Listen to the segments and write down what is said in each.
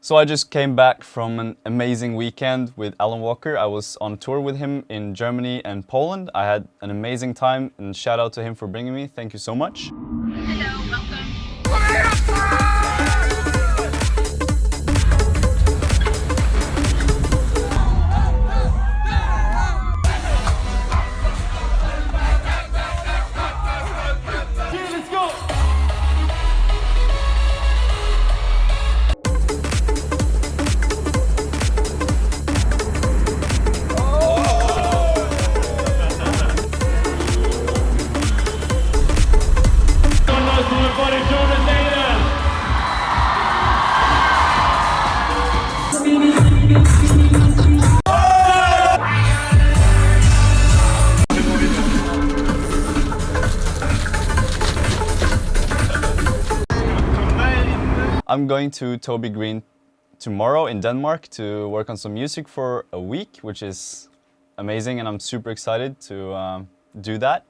So I just came back from an amazing weekend with Alan Walker. I was on tour with him in Germany and Poland. I had an amazing time, and shout out to him for bringing me. Thank you so much. Hello, welcome. I'm going to Toby Green tomorrow in Denmark to work on some music for a week, which is amazing, and I'm super excited to do that.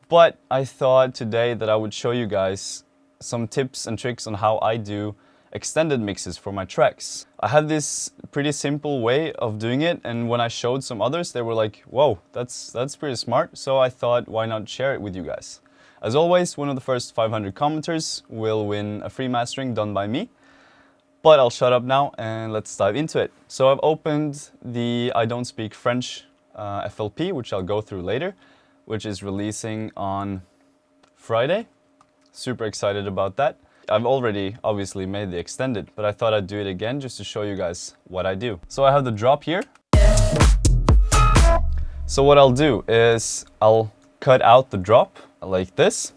But I thought today that I would show you guys some tips and tricks on how I do extended mixes for my tracks. I had this pretty simple way of doing it, and when I showed some others, they were like, whoa, that's pretty smart. So I thought, why not share it with you guys? As always, one of the first 500 commenters will win a free mastering done by me. But I'll shut up now and let's dive into it. So I've opened the I Don't Speak French FLP, which I'll go through later, which is releasing on Friday. Super excited about that. I've already obviously made the extended, but I thought I'd do it again just to show you guys what I do. So I have the drop here. So what I'll do is I'll cut out the drop like this.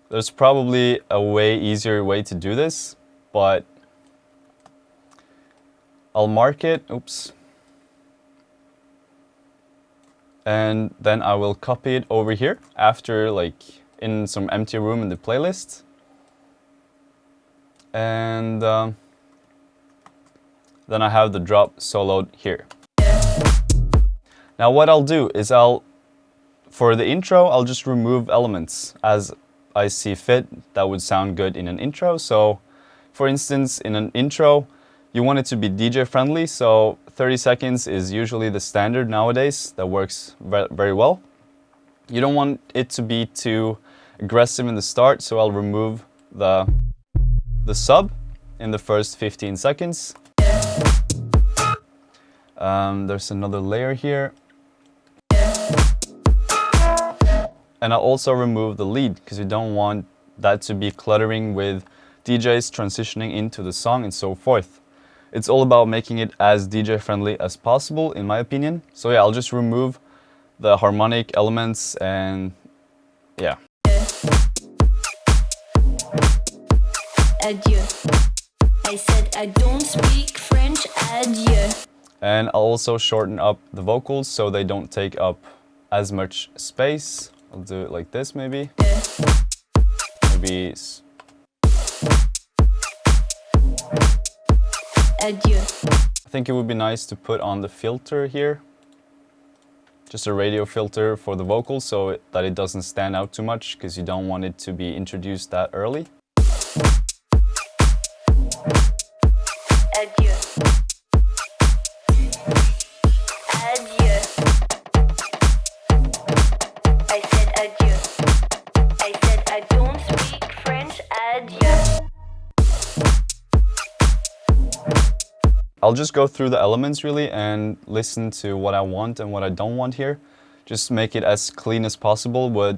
There's probably a way easier way to do this, but I'll mark it, oops. And then I will copy it over here after, like, in some empty room in the playlist. And then I have the drop soloed here. Now what I'll do is for the intro, I'll just remove elements as I see fit that would sound good in an intro. So for instance, in an intro, you want it to be DJ friendly. So 30 seconds is usually the standard nowadays. That works very well. You don't want it to be too aggressive in the start. So I'll remove the sub in the first 15 seconds. There's another layer here. And I'll also remove the lead because you don't want that to be cluttering with DJs transitioning into the song and so forth. It's all about making it as DJ friendly as possible, in my opinion. So yeah, I'll just remove the harmonic elements and yeah. Adieu. I said I don't speak French, adieu. And I'll also shorten up the vocals so they don't take up as much space. I'll do it like this maybe. Maybe. Adieu. I think it would be nice to put on the filter here. Just a radio filter for the vocals so that it doesn't stand out too much because you don't want it to be introduced that early. Adieu. Adieu. I said adieu. I said I don't speak French, adieu. I'll just go through the elements really and listen to what I want and what I don't want here. Just make it as clean as possible, but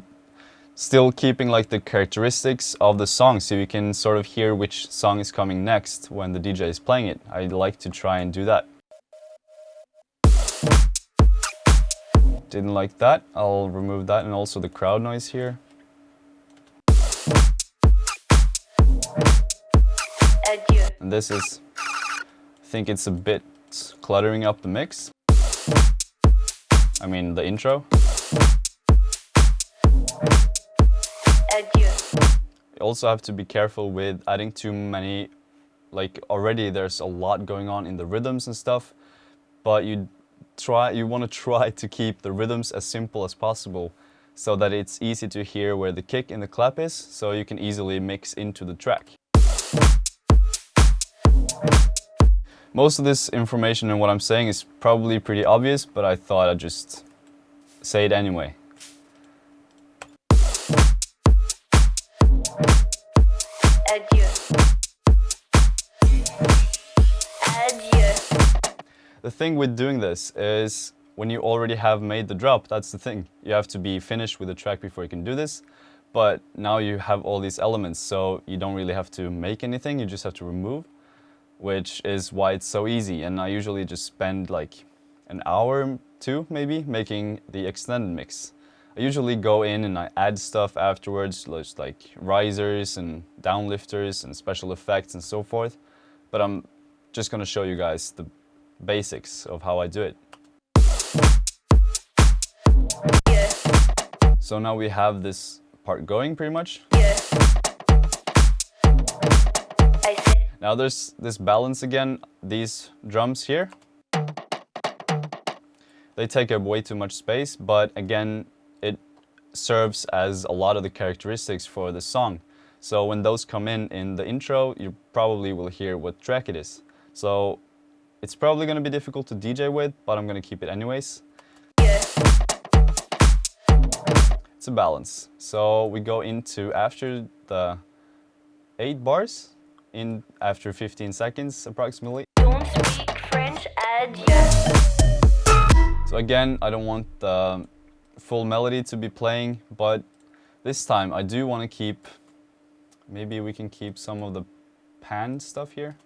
still keeping like the characteristics of the song so you can sort of hear which song is coming next when the DJ is playing it. I like to try and do that. Didn't like that. I'll remove that and also the crowd noise here. Adieu. And this is, I think it's a bit cluttering up the mix. I mean the intro. Adieu. You also have to be careful with adding too many, like already there's a lot going on in the rhythms and stuff, but you want to try to keep the rhythms as simple as possible so that it's easy to hear where the kick and the clap is, so you can easily mix into the track. Most of this information and what I'm saying is probably pretty obvious, but I thought I'd just say it anyway. Adieu. Adieu. The thing with doing this is when you already have made the drop, that's the thing. You have to be finished with the track before you can do this. But now you have all these elements, so you don't really have to make anything, you just have to remove, which is why it's so easy. And I usually just spend like an hour, 2 maybe, making the extended mix. I usually go in and I add stuff afterwards, just like risers and downlifters and special effects and so forth. But I'm just gonna show you guys the basics of how I do it. So now we have this part going pretty much. Now there's this balance again. These drums here, they take up way too much space, but again, it serves as a lot of the characteristics for the song. So when those come in the intro, you probably will hear what track it is. So it's probably going to be difficult to DJ with, but I'm going to keep it anyways. It's a balance. So we go into after the 8 bars, in after 15 seconds approximately. Don't speak French, adieu. So again, I don't want the full melody to be playing, but this time I do want to keep, maybe we can keep some of the pan stuff here.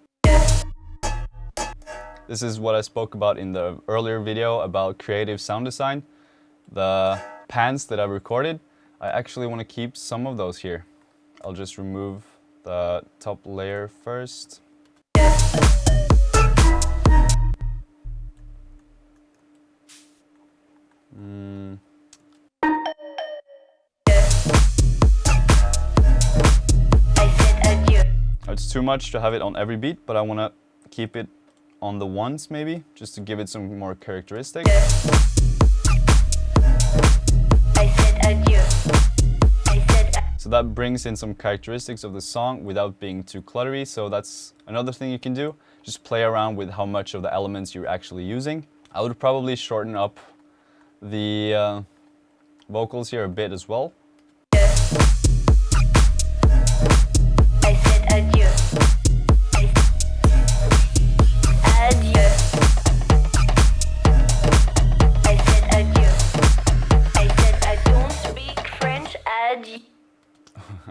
This is what I spoke about in the earlier video about creative sound design. The pans that I recorded, I actually want to keep some of those here. I'll just remove the top layer first. It's too much to have it on every beat, but I want to keep it on the ones maybe, just to give it some more characteristics. So that brings in some characteristics of the song without being too cluttery, so that's another thing you can do. Just play around with how much of the elements you're actually using. I would probably shorten up the vocals here a bit as well.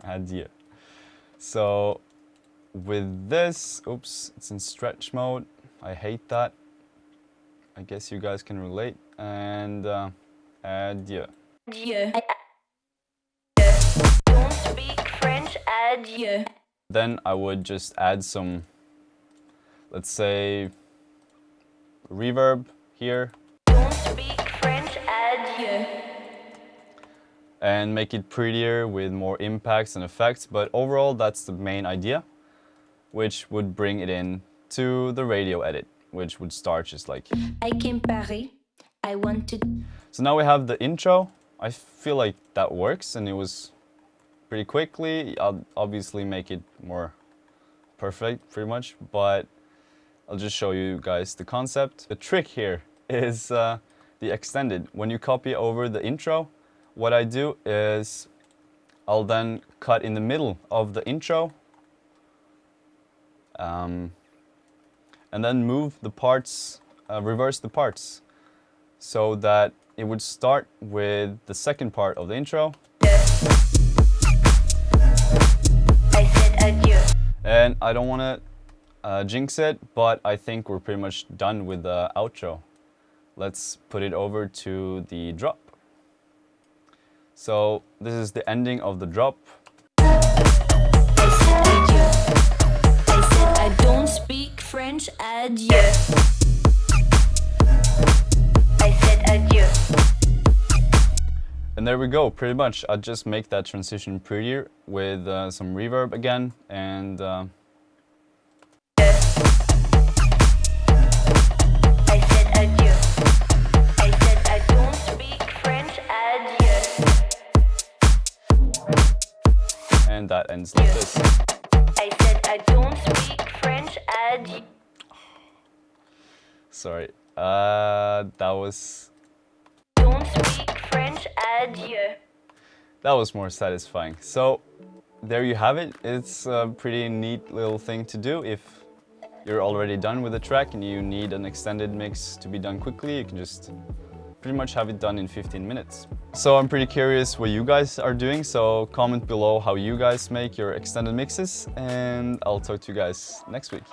Adieu. So with this, oops, it's in stretch mode. I hate that. I guess you guys can relate. And adieu. Adieu. Don't speak French, adieu. Then I would just add some, let's say, reverb here. Don't speak French, adieu. And make it prettier with more impacts and effects, but overall that's the main idea, which would bring it in to the radio edit, which would start just like. I came Paris, I wanted. So now we have the intro. I feel like that works, and it was pretty quickly. I'll obviously make it more perfect pretty much, but I'll just show you guys the concept. The trick here is the extended. When you copy over the intro, what I do is I'll then cut in the middle of the intro and then move the parts, reverse the parts, so that it would start with the second part of the intro. I said adieu. And I don't want to jinx it, but I think we're pretty much done with the outro. Let's put it over to the drop. So this is the ending of the drop. I said adieu. I said I don't speak French, adieu. I said adieu. And there we go, pretty much. I just make that transition prettier with some reverb again, and I said adieu. I said I don't speak French, adieu. and that ends like this. I said I don't speak French, adieu. Sorry. That was Don't speak French, adieu. that was more satisfying. So there you have it. It's a pretty neat little thing to do if you're already done with the track and you need an extended mix to be done quickly. You can just pretty much have it done in 15 minutes. So I'm pretty curious what you guys are doing, so comment below how you guys make your extended mixes, and I'll talk to you guys next week.